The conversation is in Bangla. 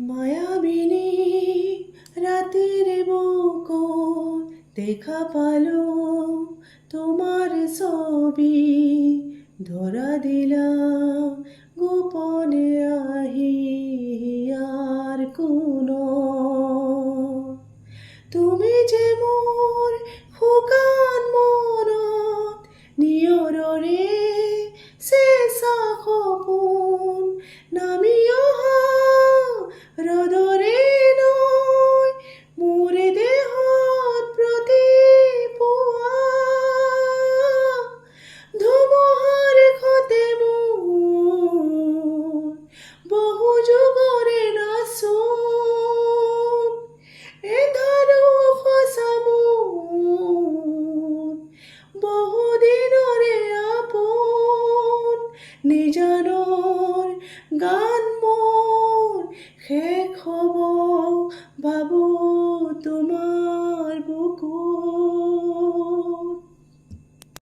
মায়াবিনী রাতের বুকুর দেখা পালো তোমার ছবি ধরা দিলাম গোপনে আহিয়ার কোনো তুমি যে মোর শুকান মনত নিয়ৰৰে চেঁচা সপোন নামি অহা ৰ'দৰে নৈ মোৰ দেহত প্ৰতিপুৱা ধুমুহাৰ সতে মোৰ বহু যুগৰে নাচোন এধাৰো সঁচা মোৰ বহুদিনৰে আপোন নিজানৰ গান মোৰ শেষ হ'ব ভাবোঁ তোমাৰ বুকুত